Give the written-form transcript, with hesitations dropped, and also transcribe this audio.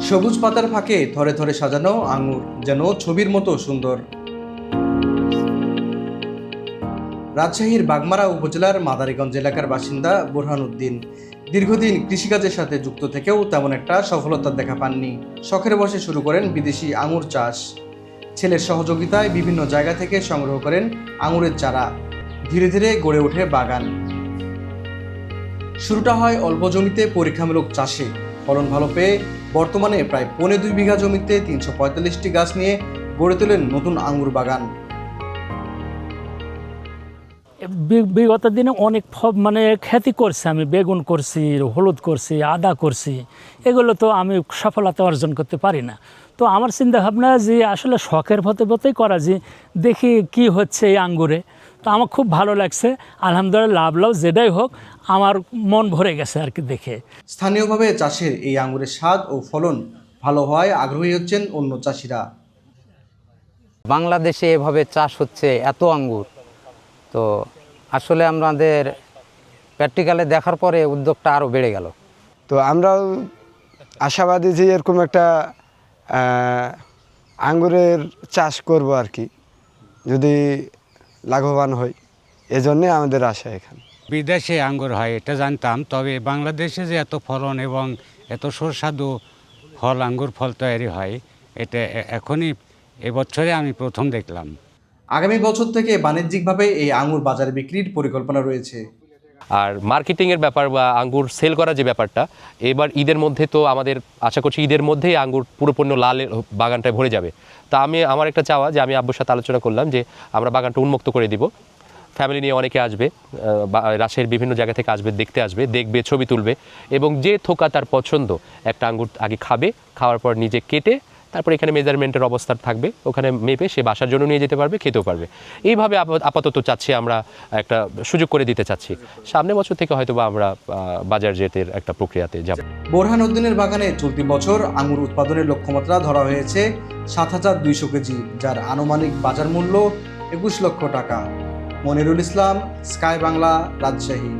সবুজ পাতার ফাঁকে থরে থরে সাজানো আঙুর যেন ছবির মতো সুন্দর। রাজশাহীর বাগমারা উপজেলার মাদারীগঞ্জ এলাকার বাসিন্দা বোরহান উদ্দিন দীর্ঘদিন কৃষিকাজের সাথে যুক্ত থেকেও তেমন একটা সফলতার দেখা পাননি। শখের বশে শুরু করেন বিদেশি আঙুর চাষ। ছেলের সহযোগিতায় বিভিন্ন জায়গা থেকে সংগ্রহ করেন আঙুরের চারা। ধীরে ধীরে গড়ে ওঠে বাগান। শুরুটা হয় অল্প জমিতে পরীক্ষামূলক চাষে। ফলন ভালো পেয়ে বর্তমানে প্রায় 2.5 বিঘা জমিতে 345টি গাছ নিয়ে গড়ে তোলেন নতুন আঙুর বাগান। বিগত দিনে অনেক খ্যাতি করছি, আমি বেগুন করছি, হলুদ করছি, আদা করছি, এগুলো তো আমি সফলতা অর্জন করতে পারি না। তো আমার চিন্তা ভাবনা যে আসলে শখের পথেই করা, যে দেখি কি হচ্ছে এই আঙ্গুরে। তো আমার খুব ভালো লাগছে, আলহামদুলিল্লাহ, লাভ যেটাই হোক আমার মন ভরে গেছে আর কি দেখে। স্থানীয়ভাবে চাষের এই আঙুরের স্বাদ ও ফলন ভালো হওয়ায় আগ্রহী হচ্ছেন অন্য চাষিরা। বাংলাদেশে এভাবে চাষ হচ্ছে এত আঙ্গুর, তো আসলে আমাদের প্র্যাকটিক্যালে দেখার পরে উদ্যোগটা আরও বেড়ে গেল। তো আমরাও আশাবাদী যে এরকম একটা আঙ্গুরের চাষ করব আর কি, যদি লাভবান হই, এজন্যে আমাদের আশা। এখানে বিদেশে আঙ্গুর হয় এটা জানতাম, তবে বাংলাদেশে যে এত ফলন এবং এত সুস্বাদু ফল তৈরি হয় এটা এখনই এবছরে আমি প্রথম দেখলাম। আগামী বছর থেকে বাণিজ্যিকভাবে এই আঙুর বাজারে বিক্রির পরিকল্পনা রয়েছে। আর মার্কেটিংয়ের ব্যাপার বা আঙ্গুর সেল করা যে ব্যাপারটা, এবার ঈদের মধ্যে তো আমাদের আশা করছি ঈদের মধ্যেই আঙ্গুর পুরোপূর্ণ লাল বাগানটায় ভরে যাবে। তা আমার একটা চাওয়া যে আমি আব্বুর সাথে আলোচনা করলাম যে আমরা বাগানটা উন্মুক্ত করে দিব। ফ্যামিলি নিয়ে অনেকে আসবে, রাজশাহীর বিভিন্ন জায়গা থেকে আসবে, দেখবে, ছবি তুলবে, এবং যে থোকা তার পছন্দ একটা আঙ্গুর আগে খাবে, খাওয়ার পর নিজে কেটে তারপর এখানে মেজারমেন্টের অবস্থা থাকবে, ওখানে মেপে সে বাসার জন্য নিয়ে যেতে পারবে, খেতেও পারবে। এইভাবে আপাতত চাচ্ছি, আমরা একটা সুযোগ করে দিতে চাচ্ছি। সামনের বছর থেকে হয়তো বা আমরা বাজারজাতের একটা প্রক্রিয়াতে যাব। বোরহান উদ্দিনের বাগানে চলতি বছর আঙুর উৎপাদনের লক্ষ্যমাত্রা ধরা হয়েছে 7,200 কেজি, যার আনুমানিক বাজার মূল্য 21 লক্ষ টাকা। মনিরুল ইসলাম, স্কাই বাংলা, রাজশাহী।